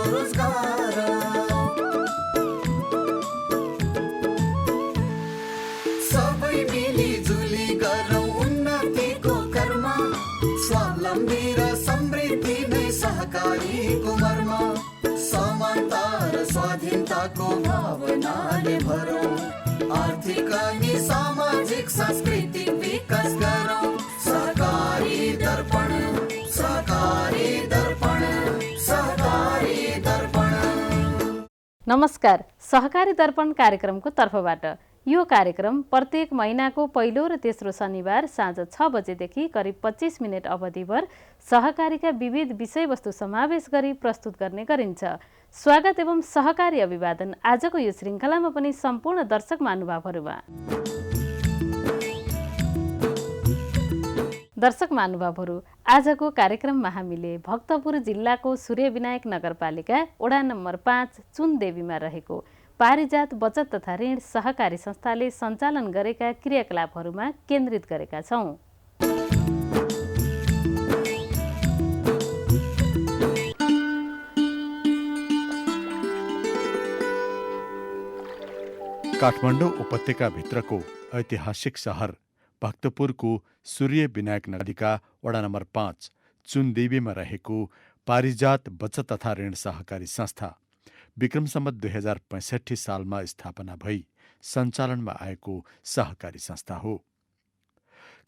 स्वरोजगार। सबै मिलिजुली गरौँ उन्नतिको कर्म, स्वावलम्बी र समृद्धि नै सहकारीको मर्म। समानता र स्वाधीनताको भावनाले भरौँ, आर्थिक अनि सामाजिक सांस्कृतिक विकास गरौँ। सहकारी दर्पण, सहकारी दर्पण, सहकारी दर्पण। नमस्कार, सहकारी दर्पण कार्यक्रमको तर्फबाट यो कार्यक्रम प्रत्येक महिनाको पहिलो र तेस्रो शनिबार साँझ 6 बजेदेखि करिब 25 मिनट अवधिभर सहकारीका विविध विषयवस्तु समावेश गरी प्रस्तुत गर्ने गरिन्छ। स्वागत एवं सहकारी अभिवादन आजको यो श्रृङ्खलामा पनि सम्पूर्ण दर्शक महानुभावहरूमा। दर्शक महानुभावहरू, आजको कार्यक्रममा हामीले भक्तपुर जिल्लाको सूर्यविनायक नगरपालिका वडा नम्बर 5 चुनदेवीमा रहेको पारिजात बचत तथा ऋण सहकारी संस्थाले सञ्चालन गरेका क्रियाकलापहरूमा केन्द्रित गरेका छौँ। काठमाडौँ उपत्यकाभित्रको ऐतिहासिक सहर भक्तपुरको सूर्यविनायक नगरपालिका वडा नम्बर 5 चुनदेवीमा रहेको पारिजात बचत तथा ऋण सहकारी संस्था विक्रम सम्वत 2065 सालमा स्थापना भई सञ्चालनमा आएको सहकारी संस्था हो।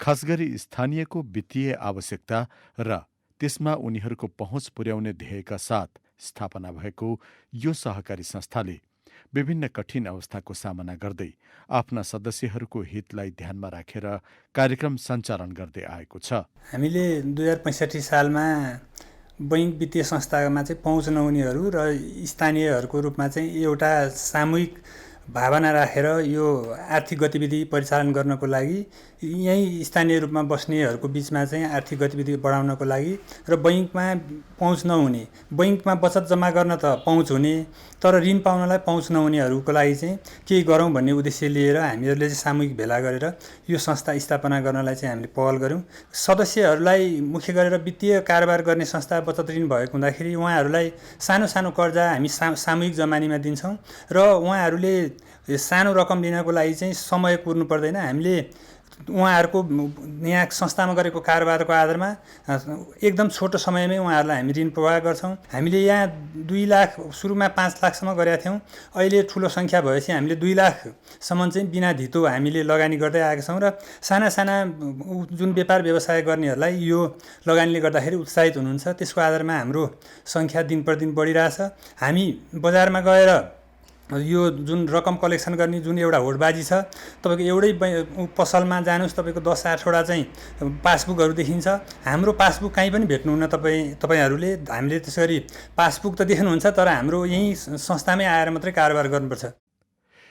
खास गरी स्थानीयको वित्तीय आवश्यकता र त्यसमा उनीहरूको पहुँच पुर्याउने ध्येयका साथ स्थापना भएको यो सहकारी संस्थाले विभिन्न कठिन अवस्थाको सामना गर्दै आफ्ना सदस्यहरूको हितलाई ध्यानमा राखेर कार्यक्रम सञ्चालन गर्दै आएको छ। हामीले 2065 सालमा बैङ्क वित्तीय संस्थामा चाहिँ पहुँच नहुनेहरू र स्थानीयहरूको रूपमा चाहिँ एउटा सामूहिक भावना राखेर यो आर्थिक गतिविधि परिचालन गर्नको लागि यहीँ स्थानीय रूपमा बस्नेहरूको बिचमा चाहिँ आर्थिक गतिविधि बढाउनको लागि र बैङ्कमा पहुँच नहुने, बैङ्कमा बचत जम्मा गर्न त पहुँच हुने तर ऋण पाउनलाई पहुँच नहुनेहरूको लागि चाहिँ केही गरौँ भन्ने उद्देश्य लिएर हामीहरूले चाहिँ सामूहिक भेला गरेर यो संस्था स्थापना गर्नलाई चाहिँ हामीले पहल गऱ्यौँ। सदस्यहरूलाई मुख्य गरेर वित्तीय कारोबार गर्ने संस्था बचत ऋण भएको हुँदाखेरि उहाँहरूलाई सानो सानो कर्जा हामी सामूहिक जमानीमा दिन्छौँ र उहाँहरूले सानो रकम लिनको लागि चाहिँ समय कुर्नु पर्दैन। हामीले उहाँहरूको यहाँ संस्थामा गरेको कारोबारको आधारमा एकदम छोटो समयमै उहाँहरूलाई हामी ऋण प्रवाह गर्छौँ। हामीले यहाँ 2 लाख सुरुमा 5 लाखसम्म गरेका थियौँ, अहिले ठुलो सङ्ख्या भएपछि हामीले 2 लाखसम्म चाहिँ बिना धितो हामीले लगानी गर्दै आएका छौँ र साना साना जुन व्यापार व्यवसाय गर्नेहरूलाई यो लगानीले गर्दाखेरि उत्साहित हुनुहुन्छ। त्यसको आधारमा हाम्रो सङ्ख्या दिन प्रतिदिन बढिरहेछ। हामी बजारमा गएर यो जुन रकम कलेक्सन गर्ने जुन एउटा होडबाजी छ, तपाईँको एउटै पसलमा जानुहोस् तपाईँको 10-8वटा चाहिँ पासबुकहरू देखिन्छ। हाम्रो पासबुक कहीँ पनि भेट्नुहुन्न तपाईँहरूले। हामीले त्यसरी पासबुक त देख्नुहुन्छ तर हाम्रो यहीँ संस्थामै आएर मात्रै कारोबार गर्नुपर्छ।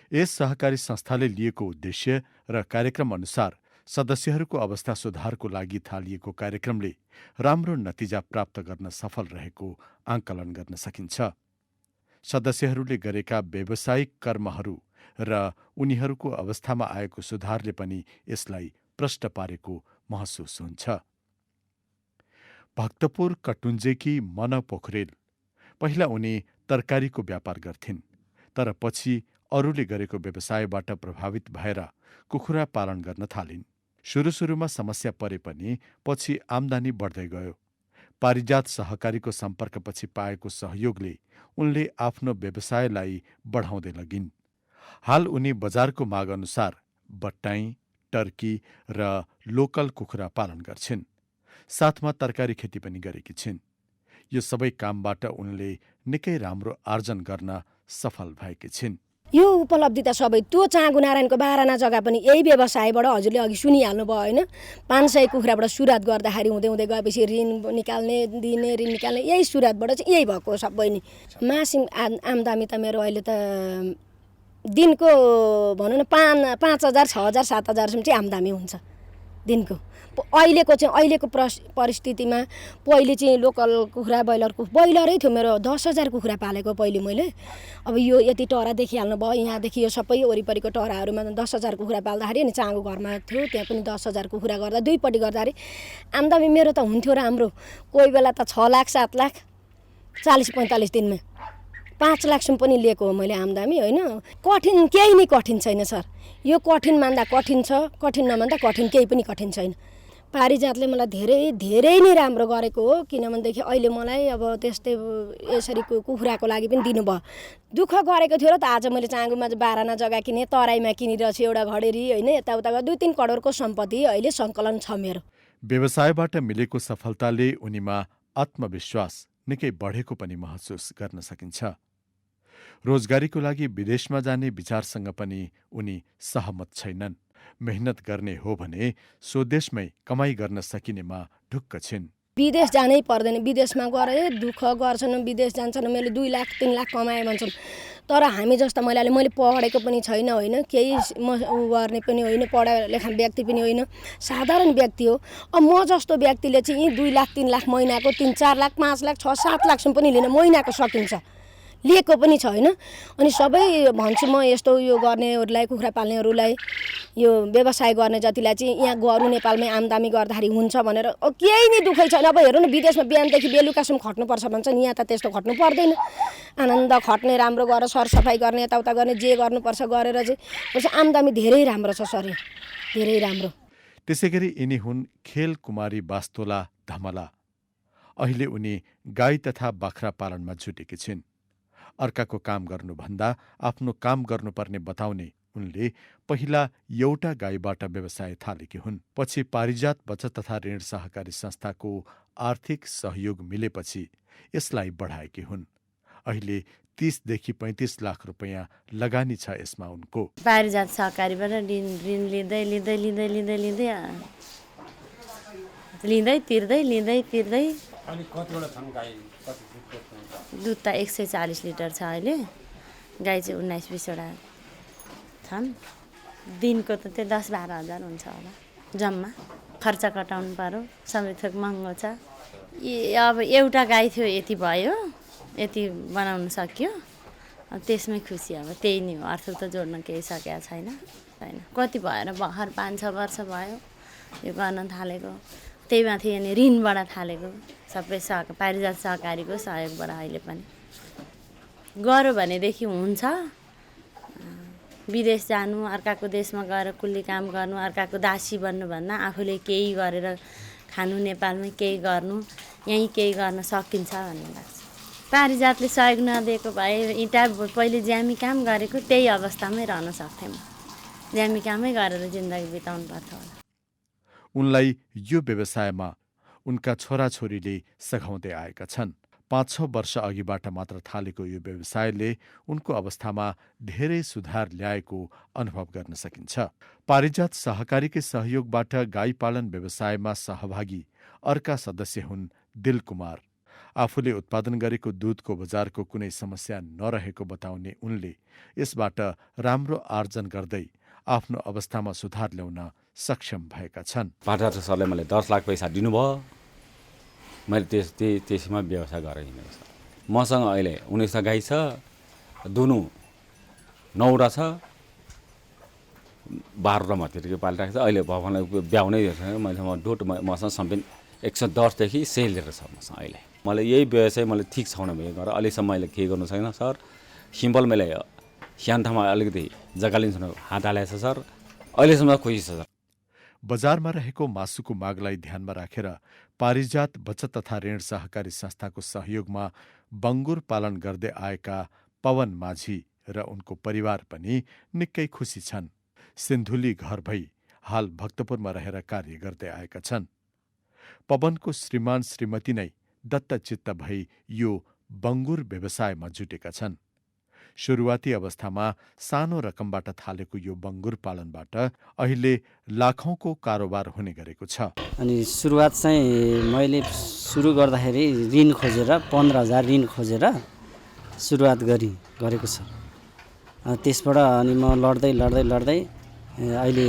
यस सहकारी संस्थाले लिएको उद्देश्य र कार्यक्रम अनुसार सदस्यहरूको अवस्था सुधारको लागि थालिएको कार्यक्रमले राम्रो नतिजा प्राप्त गर्न सफल रहेको आंकलन गर्न सकिन्छ। सदस्यहरूले गरेका व्यावसायिक कर्महरू र उनीहरूको अवस्थामा आएको सुधारले पनि यसलाई प्रष्ट पारेको महसुस हुन्छ। भक्तपुर कटुन्जेकी मन पोखरेल पहिला उनी तरकारीको व्यापार गर्थिन्, तर पछि अरूले गरेको व्यवसायबाट प्रभावित भएर कुखुरा पालन गर्न थालिन्। सुरुमा समस्या परे पनि पछि आम्दानी बढ्दै गयो। पारिजात सहकारीको सम्पर्कपछि पाएको सहयोगले उनले आफ्नो व्यवसायलाई बढाउँदै लगिन्। हाल उनी बजारको माग अनुसार बट्टाई, टर्की र लोकल कुखुरा पालन गर्छिन्। साथमा तरकारी खेती पनि गरेकी छिन्। यो सबै कामबाट उनले निकै राम्रो आर्जन गर्न सफल भएकी छिन्। यो उपलब्धि त सबै त्यो चाँगु नारायणको 12 जग्गा पनि यही व्यवसायबाट हजुरले अघि सुनिहाल्नु भयो होइन। 500 कुखुराबाट सुरुवात गर्दाखेरि हुँदै हुँदै गएपछि ऋण निकाल्ने दिने ऋण निकाल्ने यही सुरुवातबाट चाहिँ यही भएको सबै नि। मासिक आम्दानी त मेरो अहिले त दिनको भनौँ न 5,000, 6,000, 7,000 चाहिँ आम्दानी हुन्छ दिनको। अहिलेको परिस्थितिमा पहिले चाहिँ लोकल कुखुरा ब्रोइलरै थियो। मेरो 10,000 कुखुरा पालेको पहिले मैले। अब यो यति टरा देखिहाल्नु भयो, यहाँदेखि यो सबै वरिपरिको टराहरूमा 10,000 कुखुरा पाल्दाखेरि अनि चाँगो घरमा थियो त्यहाँ पनि 10,000 कुखुरा गर्दा दुईपट्टि गर्दाखेरि आम्दानी मेरो त हुन्थ्यो राम्रो। कोही बेला त 6 लाख 7 लाख 40-45 दिनमा 5 लाखसम्म पनि लिएको हो मैले आम्दानी होइन। कठिन केही नै कठिन छैन सर। यो कठिन मान्दा कठिन छ, कठिन नमान्दा कठिन केही पनि कठिन छैन। पारिजातले मलाई धेरै धेरै नै राम्रो गरेको हो। किनभनेदेखि अहिले मलाई अब त्यस्तै यसरी कुखुराको लागि पनि दिनुभयो। दुःख गरेको थियो र त आज मैले चाँगुमा 12 आना जग्गा किने, तराईमा किनिरहेको छु एउटा घडेरी होइन। यताउता 2-3 करोडको सम्पत्ति अहिले सङ्कलन छ मेरो। व्यवसायबाट मिलेको सफलताले उनीमा आत्मविश्वास निकै बढेको पनि महसुस गर्न सकिन्छ। रोजगारीको लागि विदेशमा जाने विचारसँग पनि उनी सहमत छैनन्। मेहनत गर्ने हो भने स्वदेशमै कमाई गर्न सकिनेमा ढुक्क छिन्। विदेश जानै पर्दैन। विदेशमा गएर दुःख गर्छन्, विदेश जान्छन्, मैले 2 लाख 3 लाख कमाएँ भन्छन्। तर हामी जस्तो मैले पढेको पनि छैन होइन, केही गर्ने पनि होइन, पढा लेखा व्यक्ति पनि होइन, साधारण व्यक्ति हो। अब म जस्तो व्यक्तिले चाहिँ 2 लाख 3 लाख महिनाको 3-4 लाख 5 लाख 6-7 लाखसम्म पनि लिन महिनाको सकिन्छ, लिएको पनि छ होइन। अनि सबै भन्छु म यस्तो यो गर्नेहरूलाई, कुखुरा पाल्नेहरूलाई, यो व्यवसाय गर्ने जतिलाई चाहिँ यहाँ गर्नु नेपालमै आम्दानी गर्दाखेरि हुन्छ भनेर केही नै दुःखै छैन। अब हेर्नु न, विदेशमा बिहानदेखि बेलुकासम्म खट्नुपर्छ भन्छन्, यहाँ त त्यस्तो खट्नु पर्दैन। आनन्द खट्ने, राम्रो गरेर सरसफाइ गर्ने, यताउता गर्ने, जे गर्नुपर्छ गरेर चाहिँ आम्दानी धेरै राम्रो छ सर, धेरै राम्रो। त्यसै गरी यिनी हुन् खेल कुमारी बास्तोला धमला। अहिले उनी गाई तथा बाख्रा पालनमा जुटेकी छिन्। अर्काको काम गर्नुभन्दा आफ्नो काम गर्नुपर्ने बताउने उनले पहिला एउटा गाईबाट व्यवसाय थालेकी हुन्। पछि पारिजात बचत तथा ऋण सहकारी संस्थाको आर्थिक सहयोग मिलेपछि यसलाई बढाएकी हुन्। अहिले 30 देखि 35 लाख रुपैयाँ लगानी छ यसमा उनको। पारिजात सहकारीबाट ऋण लिँदै लिँदै लिँदै लिँदै लिँदै लिँदै तिर्दै लिँदै तिर्दै दुध त 140 लिटर छ अहिले। गाई चाहिँ 19-20वटा छन्। दिनको त त्यो 10-12 हजार हुन्छ होला जम्मा। खर्च कटाउनु पर्यो, सबै थोक महँगो छ। अब एउटा गाई थियो, यति भयो, यति बनाउन सक्यो, अब त्यसमै खुसी। अब त्यही नै हो, अर्थ त जोड्न केही सकेको छैन। कति भएर भर्खर 5-6 वर्ष भयो यो गर्न थालेको। त्यही माथि अनि ऋणबाट थालेको, सबै पारिजात सहकारीको सहयोगबाट। अहिले पनि गऱ्यो भनेदेखि हुन्छ। विदेश जानु, अर्काको देशमा गएर कुल्ली काम गर्नु, अर्काको दासी बन्नुभन्दा आफूले केही गरेर खानु, नेपालमै केही गर्नु, यहीँ केही गर्न सकिन्छ भन्ने लाग्छ। पारिजातले सहयोग नदिएको भए इँटा पहिले ज्यामी काम गरेको त्यही अवस्थामै रहन सक्थेँ म। ज्यामी कामै गरेर जिन्दगी बिताउनु पर्छ होला। उनलाई यो व्यवसायमा उनका छोराछोरीले सघाउँदै आएका छन्। 5-6 वर्ष अघिबाट मात्र थालेको यो व्यवसायले उनको अवस्थामा धेरै सुधार ल्याएको अनुभव गर्न सकिन्छ। पारिजात सहकारीकै सहयोगबाट गाई पालन व्यवसायमा सहभागी अर्का सदस्य हुन् दिल कुमार। आफूले उत्पादन गरेको दुधको बजारको कुनै समस्या नरहेको बताउने उनले यसबाट राम्रो आर्जन गर्दै आफ्नो अवस्थामा सुधार ल्याउन सक्षम भएका छन्। पारिजात सरले मलाई 10 लाख पैसा दिनुभयो। मैले त्यसमा व्यवसाय गरेँ। मसँग अहिले 19 गाई छ, दुनु 9वटा छ, 12वटा मध्येको पालिरहेको छ। अहिले भवनलाई ब्याउनै मैले मसँग सम्पिन 110 देखि 100 लिटर छ मसँग अहिले। मलाई यही व्यवसाय मैले ठिक छैन भने गरेर अहिलेसम्म मैले केही गर्नु छैन सर। सिम्पल मैले स्यान्थामा अलिकति जग्गा लिन्छ हात हालेको छ सर। अहिलेसम्म खुसी छ सर। बजारमा रहेको मासुको मागलाई ध्यानमा राखेर पारिजात बचत तथा ऋण सहकारी संस्थाको सहयोगमा बङ्गुर पालन गर्दै आएका पवन माझी र उनको परिवार पनि निकै खुसी छन्। सिन्धुली घर भई हाल भक्तपुरमा रहेर कार्य गर्दै आएका छन्। पवनको श्रीमान श्रीमती नै दत्तचित्त भई यो बङ्गुर व्यवसायमा जुटेका छन्। सुरुवाती अवस्थामा सानो रकमबाट थालेको यो बङ्गुर पालनबाट अहिले लाखौंको कारोबार हुने गरेको छ। अनि सुरुवात चाहिँ मैले सुरु गर्दाखेरि ऋण खोजेर 15,000 ऋण खोजेर सुरुवात गरेको छ। त्यसबाट अनि म लड्दै अहिले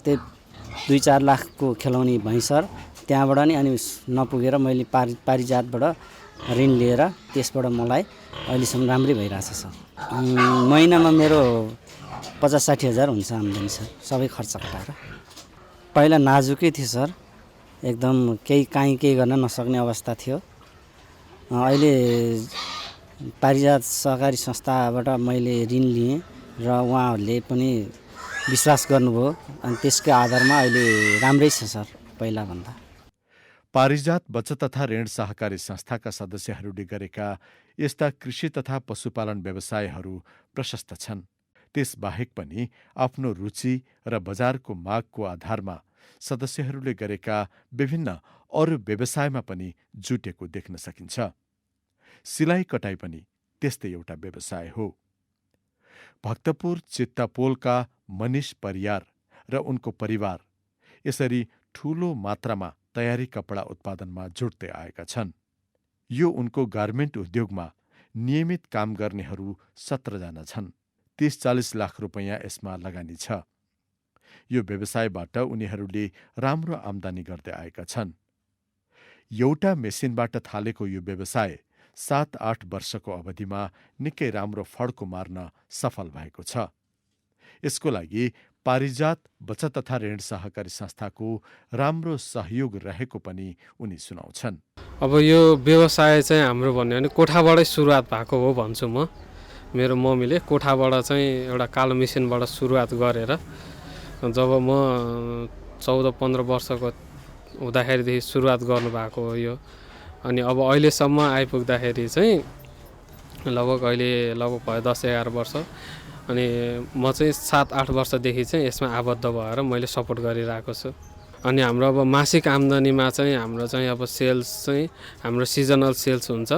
त्यही 2-4 लाखको खेलाउने भएँ सर। त्यहाँबाट अनि नपुगेर मैले पारिजातबाट ऋण लिएर त्यसबाट मलाई अहिलेसम्म राम्रै भइरहेछ सर। महिनामा मेरो 50-60 हजार हुन्छ आम्दानी सर, सबै खर्च कटाएर। पहिला नाजुकै थियो सर, एकदम केही गर्न नसक्ने अवस्था थियो। अहिले पारिजात सहकारी संस्थाबाट मैले ऋण लिएँ र उहाँहरूले पनि विश्वास गर्नुभयो अनि त्यसकै आधारमा अहिले राम्रै छ सर पहिलाभन्दा। पारिजात बचत तथा ऋण सहकारी संस्थाका सदस्यहरूले गरेका यस्ता कृषि तथा पशुपालन व्यवसायहरू प्रशस्त छन्। त्यसबाहेक पनि आफ्नो रुचि र बजारको मागको आधारमा सदस्यहरूले गरेका विभिन्न अरू व्यवसायमा पनि जुटेको देख्न सकिन्छ। सिलाइ कटाइ पनि त्यस्तै एउटा व्यवसाय हो। भक्तपुर चित्तापोलका मनिष परियार र उनको परिवार यसरी ठूलो मात्रामा तयारी कपडा उत्पादनमा जुट्दै आएका छन्। यो उनको गार्मेन्ट उद्योगमा नियमित काम गर्नेहरू 17 जना छन्। 30-40 लाख रुपैयाँ यसमा लगानी छ। यो व्यवसायबाट उनीहरूले राम्रो आम्दानी गर्दै आएका छन्। एउटा मेसिनबाट थालेको यो व्यवसाय 7-8 वर्षको अवधिमा निकै राम्रो फड्को मार्न सफल भएको छ। यसको लागि पारिजात बचत तथा ऋण सहकारी संस्थाको राम्रो सहयोग रहेको पनि उनी सुनाउँछन्। अब यो व्यवसाय चाहिँ हाम्रो भन्यो भने कोठाबाटै सुरुवात भएको हो भन्छु म। मेरो मम्मीले कोठाबाट चाहिँ एउटा कालो मेसिनबाट सुरुवात गरेर जब म 14-15 वर्षको हुँदाखेरिदेखि सुरुवात गर्नुभएको हो यो। अनि अब अहिलेसम्म आइपुग्दाखेरि चाहिँ लगभग भयो 10-11 वर्ष। अनि म चाहिँ 7-8 वर्षदेखि चाहिँ यसमा आबद्ध भएर मैले सपोर्ट गरिरहेको छु। अनि हाम्रो अब मासिक आम्दानीमा चाहिँ हाम्रो चाहिँ अब सेल्स चाहिँ हाम्रो सिजनल सेल्स हुन्छ।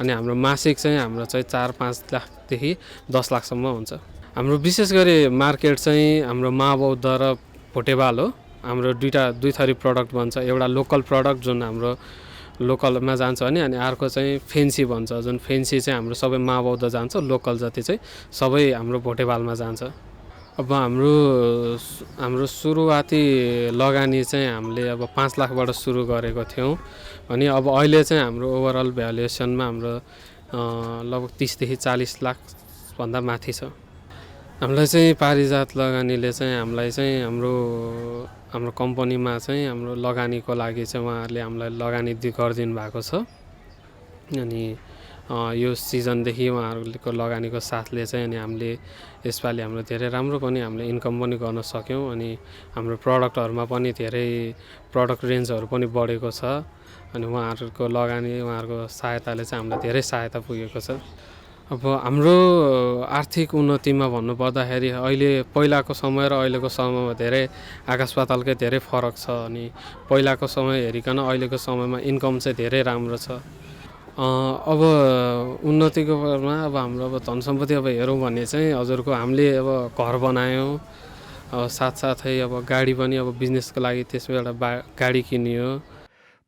अनि हाम्रो मासिक चाहिँ हाम्रो चाहिँ 4-5 लाखदेखि 10 लाखसम्म हुन्छ। हाम्रो विशेष गरी मार्केट चाहिँ हाम्रो माबौद्ध र भोटेवाल हो। हाम्रो दुई थरी प्रडक्ट बन्छ। एउटा लोकल प्रडक्ट जुन हाम्रो लोकलमा जान्छ भने अनि अर्को चाहिँ फेन्सी भन्छ। जुन फेन्सी चाहिँ हाम्रो सबै माबौद्ध जान्छ, लोकल जति चाहिँ सबै हाम्रो भोटेवालमा जान्छ। अब हाम्रो सुरुवाती लगानी चाहिँ हामीले अब 5 लाखबाट सुरु गरेको थियौँ। अनि अब अहिले चाहिँ हाम्रो ओभरअल भ्यालुएसनमा हाम्रो लगभग 30 देखि 40 लाख भन्दा माथि छ। हामीलाई चाहिँ पारिजात लगानीले चाहिँ हामीलाई चाहिँ हाम्रो कम्पनीमा चाहिँ हाम्रो लगानीको लागि चाहिँ उहाँहरूले हामीलाई लगानी गरिदिनु भएको छ। अनि यो सिजनदेखि उहाँहरूको लगानीको साथले चाहिँ अनि हामीले यसपालि हाम्रो धेरै राम्रो पनि हामीले इन्कम पनि गर्न सक्यौँ। अनि हाम्रो प्रडक्टहरूमा पनि धेरै प्रडक्ट रेन्जहरू पनि बढेको छ। अनि उहाँहरूको लगानी उहाँहरूको सहायताले चाहिँ हामीलाई धेरै सहायता पुगेको छ। अब हाम्रो आर्थिक उन्नतिमा भन्नुपर्दाखेरि अहिले पहिलाको समय र अहिलेको समयमा धेरै आकाश पातालकै धेरै फरक छ। अनि पहिलाको समय हेरिकन अहिलेको समयमा इन्कम चाहिँ धेरै राम्रो छ। अब उन्नतिको बारेमा अब हाम्रो अब धन सम्पत्ति अब हेरौँ भने चाहिँ हजुरको हामीले अब घर बनायौँ। अब साथसाथै अब गाडी पनि अब बिजनेसको लागि त्यसमा एउटा गाडी किनियो।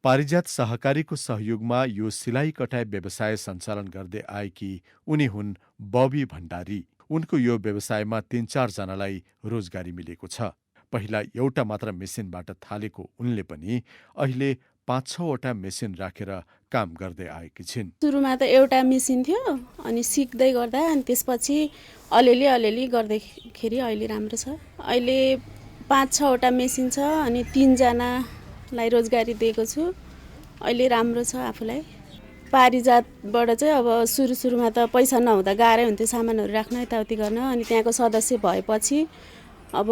पारिजात सहकारीको सहयोगमा यो सिलाइ कटाइ व्यवसाय सञ्चालन गर्दै आएकी उनी हुन् बबी भण्डारी। उनको यो व्यवसायमा 3-4 जनालाई रोजगारी मिलेको छ। पहिला एउटा मात्र मेसिनबाट थालेको उनले पनि अहिले 5-6 वटा मेसिन राखेर काम गर्दै आएकी छिन्। सुरुमा त एउटा मेसिन थियो। अनि सिक्दै गर्दा अनि त्यसपछि अलिअलि गर्दैखेरि अहिले राम्रो छ। अहिले 5-6 वटा मेसिन छ। अनि 3 जनालाई रोजगारी दिएको छु। अहिले राम्रो छ आफूलाई। पारिजातबाट चाहिँ अब सुरुमा त पैसा नहुँदा गाह्रै हुन्थ्यो सामानहरू राख्न यताउति गर्न। अनि त्यहाँको सदस्य भएपछि अब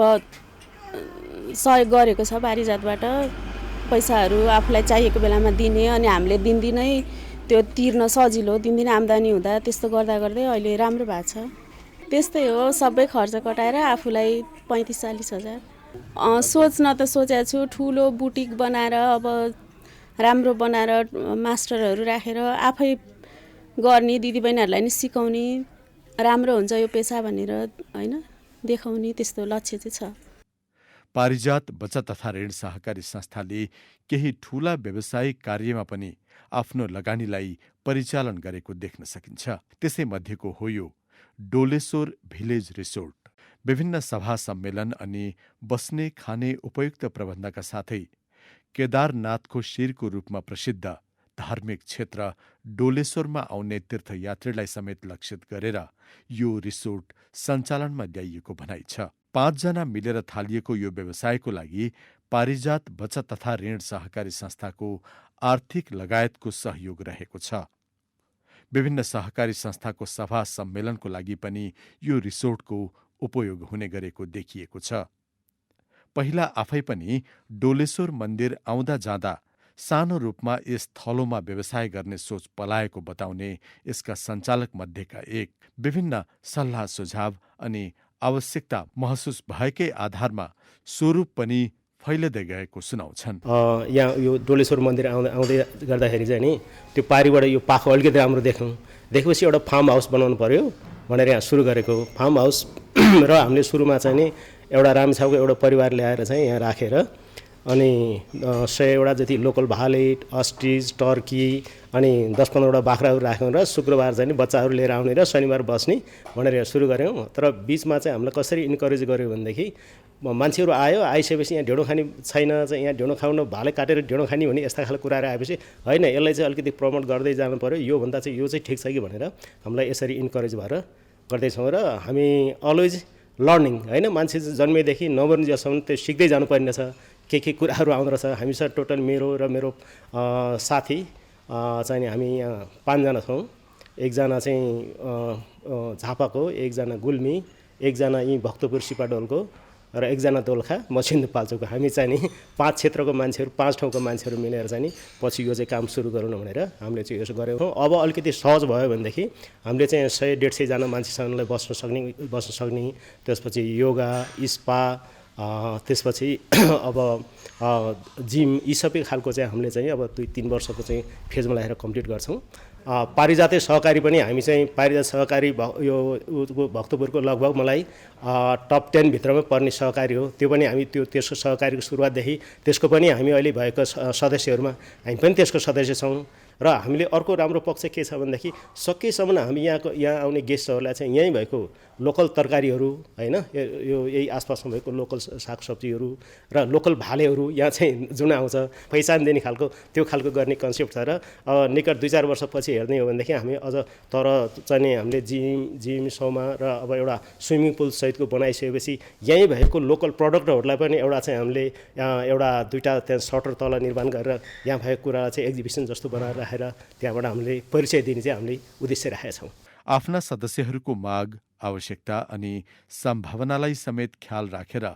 सहयोग गरेको छ पारिजातबाट। पैसाहरू आफूलाई चाहिएको बेलामा दिने अनि हामीले दिनदिनै त्यो तिर्न सजिलो, दिनदिनै आम्दानी हुँदा त्यस्तो गर्दा गर्दै अहिले राम्रो भएको छ। त्यस्तै हो, सबै खर्च कटाएर आफूलाई 35-40 हजार। सोच्न त सोचेको छु ठुलो बुटिक बनाएर अब राम्रो बनाएर मास्टरहरू राखेर आफै गर्ने, दिदीबहिनीहरूलाई नि सिकाउने, राम्रो हुन्छ यो पेसा भनेर हैन देखाउने, त्यस्तो लक्ष्य चाहिँ छ। पारिजात बचत तथा ऋण सहकारी संस्थाले केही ठूला व्यावसायिक कार्यमा पनि आफ्नो लगानीलाई परिचालन गरेको देख्न सकिन्छ। त्यसै मध्येको हो यो डोलेश्वर भिलेज रिसोर्ट। विभिन्न सभा सम्मेलन अनि बस्ने खाने उपयुक्त प्रबन्धका साथै केदारनाथको शिरको रूपमा प्रसिद्ध धार्मिक क्षेत्र डोलेश्वरमा आउने तीर्थयात्रीलाई समेत लक्षित गरेर यो रिसोर्ट सञ्चालनमा ल्याइएको भनाइ छ। 5 जना मिलेर थालिएको यो व्यवसायको लागि पारिजात बचत तथा ऋण सहकारी संस्थाको आर्थिक लगायतको सहयोग रहेको छ। विभिन्न सहकारी संस्थाको सभा सम्मेलनको लागि पनि यो रिसोर्टको उपयोग हुने गरेको देखिएको छ। पहिला आफै पनि डोलेश्वर मन्दिर आउँदा जाँदा सानो रूपमा यस थलोमा व्यवसाय गर्ने सोच पलाएको बताउने यसका सञ्चालक मध्येका एक विभिन्न सल्लाह सुझाव अनि आवश्यकता महसुस भएकै आधारमा स्वरूप पनि फैलिँदै गएको सुनाउँछन्। यहाँ यो डोलेश्वर मन्दिर आउँदै गर्दाखेरि चाहिँ नि त्यो पारिबाट यो पाखो अलिकति राम्रो देखेपछि एउटा फार्म हाउस बनाउनु पर्यो भनेर यहाँ सुरु गरेको फार्म हाउस र हामीले सुरुमा चाहिँ नि एउटा रामछाउको एउटा परिवार ल्याएर चाहिँ यहाँ राखेर अनि 100 जति लोकल भाले, अस्ट्रिच, टर्की अनि 10-15 बाख्राहरू राख्यौँ र शुक्रबार चाहिँ बच्चाहरू लिएर आउने र शनिबार बस्ने भनेर सुरु गऱ्यौँ। तर बिचमा चाहिँ हामीलाई कसरी इन्करेज गर्यो भनेदेखि मान्छेहरू आइसकेपछि यहाँ ढेँडो खाने छैन, चाहिँ यहाँ ढेँडो खाउन भाले काटेर ढेँडो खाने भने यस्ता खालको कुराहरू आएपछि होइन यसलाई चाहिँ अलिकति प्रमोट गर्दै जानु पर्यो, योभन्दा चाहिँ यो चाहिँ ठिक छ कि भनेर हामीलाई यसरी इन्करेज भएर गर्दैछौँ। र हामी अलवेज लर्निङ होइन, मान्छे जन्मेदेखि नमर्नेसम्म त्यो सिक्दै जानुपर्ने छ। के कुराहरू आउँदो रहेछ। हामीसँग टोटल मेरो र मेरो साथी चाहिँ हामी यहाँ 5 जना छौँ। एकजना चाहिँ झापाको, एकजना गुल्मी, एकजना यहीँ भक्तपुर सिपाडोलको र एकजना दोलखा, म सिन्धुपाल्चोकको। हामी चाहिँ नि 5 क्षेत्रको मान्छेहरू, 5 ठाउँको मान्छेहरू मिलेर चाहिँ नि पछि यो चाहिँ काम सुरु गरौँ भनेर हामीले चाहिँ यसो गऱ्यौँ। अब अलिकति सहज भयो भनेदेखि हामीले चाहिँ 100-150 जना मान्छेसँगलाई बस्न सक्ने, त्यसपछि योगा, स्पा, त्यसपछि अब जिम, यी सबै खालको चाहिँ हामीले चाहिँ अब 2-3 वर्षको चाहिँ फेजमा लगाएर कम्प्लिट गर्छौँ। पारिजातीय सहकारी पनि हामी चाहिँ पारिजात सहकारी यो भक्तपुरको लगभग मलाई टप 10 भित्रमै पर्ने सहकारी हो। त्यो पनि हामी त्यसको सहकारीको सुरुवातदेखि त्यसको पनि हामी अहिले भएको सदस्यहरूमा हामी पनि त्यसको सदस्य छौँ। र हामीले अर्को राम्रो पक्ष के छ भनेदेखि सकेसम्म हामी यहाँ आउने गेस्टहरूलाई चाहिँ यहीँ भएको लोकल तरकारीहरू होइन, यो यही आसपासमा भएको लोकल सागसब्जीहरू र लोकल भालेहरू यहाँ चाहिँ जुन आउँछ पहिचान दिने खालको त्यो खालको गर्ने कन्सेप्ट छ। र निकट 2-4 वर्षपछि हेर्ने हो भनेदेखि हामी अझ तर चाहिँ हामीले जिम सौमा र अब एउटा स्विमिङ पुल सहितको बनाइसकेपछि यहीँ भएको लोकल प्रडक्टहरूलाई पनि एउटा चाहिँ हामीले एउटा 2टा त्यहाँ सटर तल निर्माण गरेर यहाँ भएको कुरालाई चाहिँ एक्जिबिसन जस्तो बनाएर राखेर त्यहाँबाट हामीले परिचय दिने चाहिँ हामीले उद्देश्य राखेका छौँ। आफ्ना सदस्यहरूको माग, आवश्यकता अनि सम्भावनालाई समेत ख्याल राखेर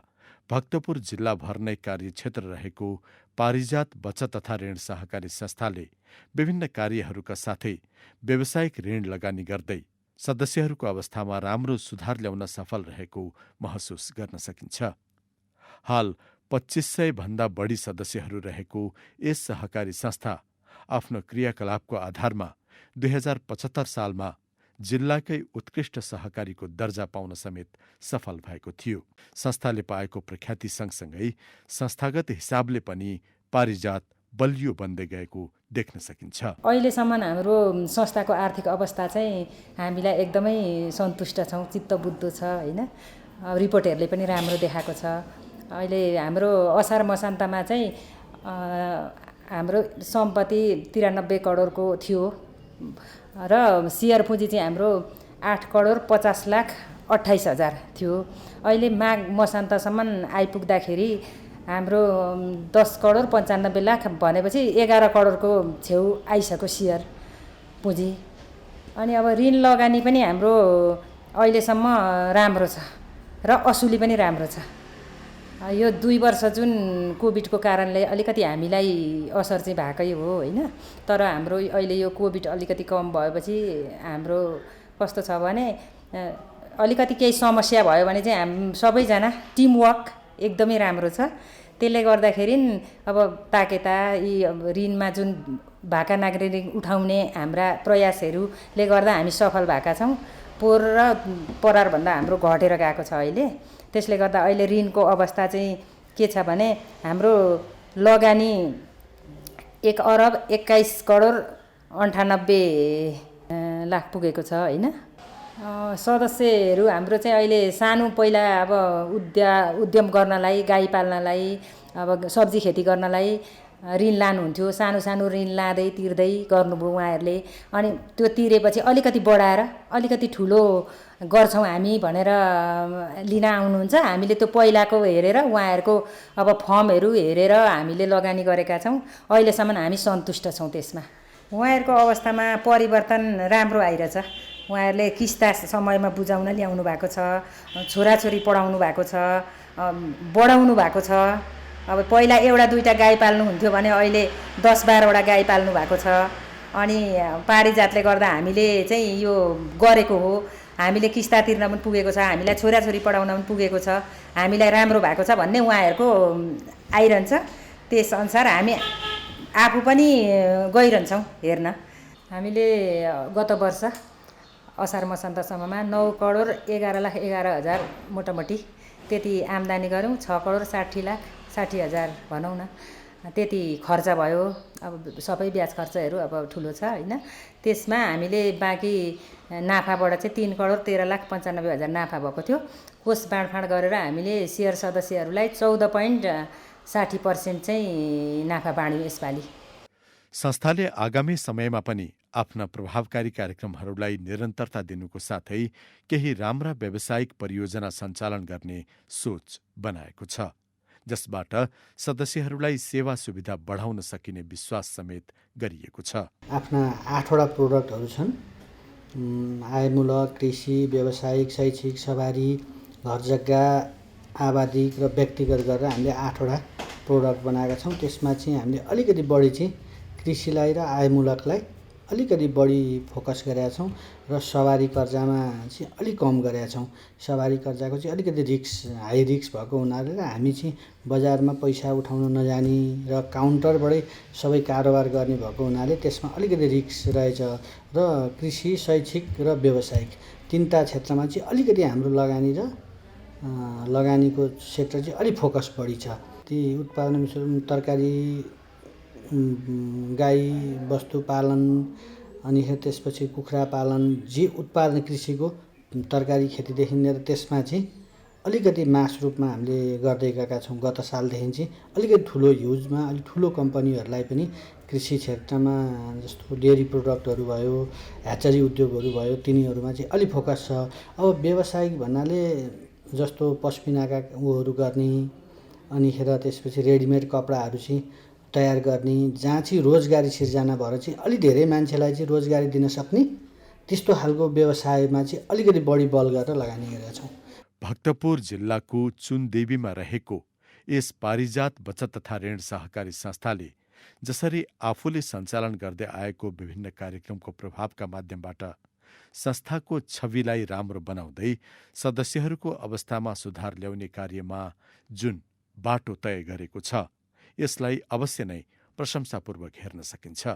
भक्तपुर जिल्लाभर नै कार्यक्षेत्र रहेको पारिजात बचत तथा ऋण सहकारी संस्थाले विभिन्न कार्यहरूका साथै व्यावसायिक ऋण लगानी गर्दै सदस्यहरूको अवस्थामा राम्रो सुधार ल्याउन सफल रहेको महसुस गर्न सकिन्छ। हाल 2500 भन्दा बढी सदस्यहरू रहेको यस सहकारी संस्था आफ्नो क्रियाकलापको आधारमा 2075 सालमा जिल्लाकै उत्कृष्ट सहकारीको दर्जा पाउन समेत सफल भएको थियो। संस्थाले पाएको प्रख्याति सँगसँगै संस्थागत हिसाबले पनि पारिजात बलियो बन्दै गएको देख्न सकिन्छ। अहिलेसम्म हाम्रो संस्थाको आर्थिक अवस्था चाहिँ हामीलाई एकदमै सन्तुष्ट छौँ, चित्तबुद्ध छ होइन। रिपोर्टहरूले पनि राम्रो देखाएको छ। अहिले हाम्रो असार मसान्तमा चाहिँ हाम्रो सम्पत्ति 93 करोडको थियो र सेयर पुँजी चाहिँ हाम्रो 8,50,28,000 थियो। अहिले माघ मसान्तसम्म आइपुग्दाखेरि हाम्रो 10,95,00,000 भनेपछि 11 करोडको छेउ आइसक्यो सेयर पुँजी। अनि अब ऋण लगानी पनि हाम्रो अहिलेसम्म राम्रो छ र असुली पनि राम्रो छ। यो 2 वर्ष जुन कोभिडको कारणले अलिकति हामीलाई असर चाहिँ भएकै हो होइन। तर हाम्रो अहिले यो कोभिड अलिकति कम भएपछि हाम्रो कस्तो छ भने अलिकति केही समस्या भयो भने चाहिँ हामी सबैजना टिमवर्क एकदमै राम्रो छ। त्यसले गर्दाखेरि अब ताकेता यी ऋणमा जुन भाका नागरिक उठाउने हाम्रा प्रयासहरूले गर्दा हामी सफल भएका छौँ। पोहोर र परारभन्दा हाम्रो घटेर गएको छ अहिले। त्यसले गर्दा अहिले ऋणको अवस्था चाहिँ के छ भने हाम्रो लगानी 1,21,98,00,000 पुगेको छ होइन। सदस्यहरू हाम्रो चाहिँ अहिले सानो पहिला अब उद्यम गर्नलाई, गाई पाल्नलाई, अब सब्जी खेती गर्नलाई ऋण लानुहुन्थ्यो, सानो सानो ऋण लाँदै तिर्दै गर्नुभयो उहाँहरूले। अनि त्यो तिरेपछि अलिकति बढाएर अलिकति ठुलो गर्छौँ हामी भनेर लिन आउनुहुन्छ। हामीले त्यो पहिलाको हेरेर उहाँहरूको अब फर्महरू हेरेर हामीले लगानी गरेका छौँ। अहिलेसम्म हामी सन्तुष्ट छौँ त्यसमा। उहाँहरूको अवस्थामा परिवर्तन राम्रो आइरहेछ। उहाँहरूले किस्ता समयमा बुझाउन ल्याउनु भएको छ, छोराछोरी पढाउनु भएको छ, बढाउनु भएको छ। अब पहिला एउटा दुईवटा गाई पाल्नुहुन्थ्यो भने अहिले 10-12वटा गाई पाल्नु भएको छ। अनि पारिजातले गर्दा हामीले चाहिँ यो गरेको हो। हामीले किस्ता तिर्न पनि पुगेको छ, हामीलाई छोराछोरी पढाउन पनि पुगेको छ, हामीलाई राम्रो भएको छ भन्ने उहाँहरूको आइरहन्छ। त्यसअनुसार हामी आफू पनि गइरहन्छौँ हेर्न। हामीले गत वर्ष असार मसान्तसम्ममा 9,11,11,000 मोटामोटी त्यति आम्दानी गऱ्यौँ। 6,60,60,000 भनौँ न, त्यति खर्च भयो। अब सबै ब्याज खर्चहरू अब ठुलो छ होइन। त्यसमा हामीले बाँकी नाफाबाट चाहिँ 3,13,95,000 नाफा भएको थियो। कोष बाँडफाँड गरेर हामीले सेयर सदस्यहरूलाई 14.60% चाहिँ नाफा बाँड्यौँ यसपालि। संस्थाले आगामी समयमा पनि आफ्ना प्रभावकारी कार्यक्रमहरूलाई निरन्तरता दिनुको साथै केही राम्रा व्यावसायिक परियोजना सञ्चालन गर्ने सोच बनाएको छ, जसबाट सदस्यहरूलाई सेवा सुविधा बढाउन सकिने विश्वास समेत गरिएको छ। आफ्ना 8वटा प्रोडक्टहरू छन्। आयमूलक, कृषि, व्यावसायिक, शैक्षिक, सवारी, घर जग्गा, आबादिक र व्यक्तिगत गरेर हामीले 8वटा प्रोडक्ट बनाएका छौँ। त्यसमा चाहिँ हामीले अलिकति बढी चाहिँ कृषिलाई र आयमूलकलाई अलिकति बढी फोकस गरेका छौँ र सवारी कर्जामा चाहिँ अलिक कम गरेका छौँ। सवारी कर्जाको चाहिँ अलिकति हाई रिस्क भएको हुनाले हामी चाहिँ बजारमा पैसा उठाउन नजानी र काउन्टरबाटै सबै कारोबार गर्ने भएको हुनाले त्यसमा अलिकति रिस्क रहेछ। र कृषि, शैक्षिक र व्यावसायिक तीनटा क्षेत्रमा चाहिँ अलिकति हाम्रो लगानी र लगानीको सेक्टर चाहिँ अलिक फोकस बढी छ। ती उत्पादन तरकारी, गाई वस्तु पालन, अनि त्यसपछि कुखुरा पालन, जे उत्पादन कृषिको तरकारी खेतीदेखि लिएर त्यसमा चाहिँ अलिकति मास रूपमा हामीले गर्दै गएका छौँ। गत सालदेखि चाहिँ अलिकति ठुलो ह्युजमा अलिक ठुलो कम्पनीहरूलाई पनि कृषि क्षेत्रमा जस्तो डेयरी प्रोडक्टहरू भयो, ह्याचरी उद्योगहरू भयो, तिनीहरूमा चाहिँ अलिक फोकस छ। अब व्यावसायिक भन्नाले जस्तो पस्मिनाका उहरू गर्ने, अनिखेर त्यसपछि रेडिमेड कपडाहरू चाहिँ तयार गर्ने, जहाँ चाहिँ रोजगारी सिर्जना भएर चाहिँ अलि धेरै मान्छेलाई चाहिँ रोजगारी दिन सक्ने त्यस्तो खालको व्यवसायमा चाहिँ अलिकति बढी बल गरेर लगानी गरेका छौँ। भक्तपुर जिल्लाको चुनदेवीमा रहेको यस पारिजात बचत तथा ऋण सहकारी संस्थाले जसरी आफूले सञ्चालन गर्दै आएको विभिन्न कार्यक्रमको प्रभावका माध्यमबाट संस्थाको छविलाई राम्रो बनाउँदै सदस्यहरूको अवस्थामा सुधार ल्याउने कार्यमा जुन बाटो तय गरेको छ, यसलाई अवश्य नै प्रशंसापूर्वक हेर्न सकिन्छ।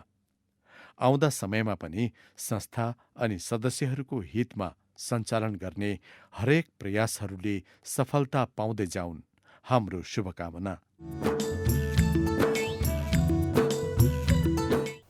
आउँदा समयमा पनि संस्था अनि सदस्यहरूको हितमा सञ्चालन गर्ने हरेक प्रयासहरूले सफलता पाउँदै जाउन्, हाम्रो शुभकामना।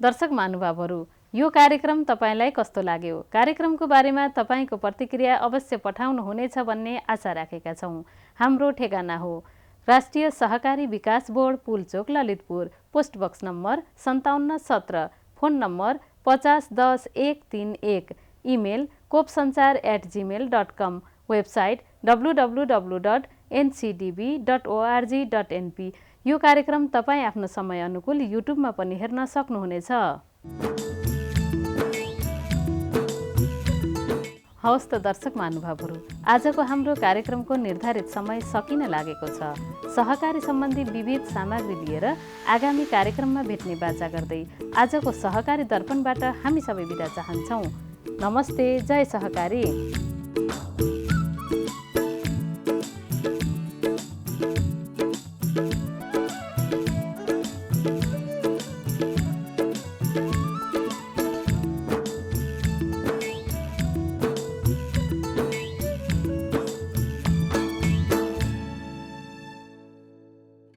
दर्शक महानुभावहरू, यो कार्यक्रम तपाईलाई कस्तो लाग्यो? कार्यक्रमको बारेमा तपाईको प्रतिक्रिया अवश्य पठाउनुहुनेछ भन्ने आशा राखेका छौँ। हाम्रो ठेगाना हो राष्ट्रिय सहकारी विकास board, Pulchowk, Lalitpur, post box number 5717, phone number 5010-131, email kopsanchar@gmail.com, website www.ncdb.org.np। यो कार्यक्रम तपाईँ आफ्नो समय अनुकूल युट्युबमा पनि हेर्न सक्नुहुनेछ। हवस् त दर्शक महानुभावहरू, आजको हाम्रो कार्यक्रमको निर्धारित समय सकिन लागेको छ। सहकारी सम्बन्धी विविध सामग्री लिएर आगामी कार्यक्रममा भेट्ने बाचा गर्दै आजको सहकारी दर्पणबाट हामी सबै बिदा चाहन्छौँ। नमस्ते, जय सहकारी।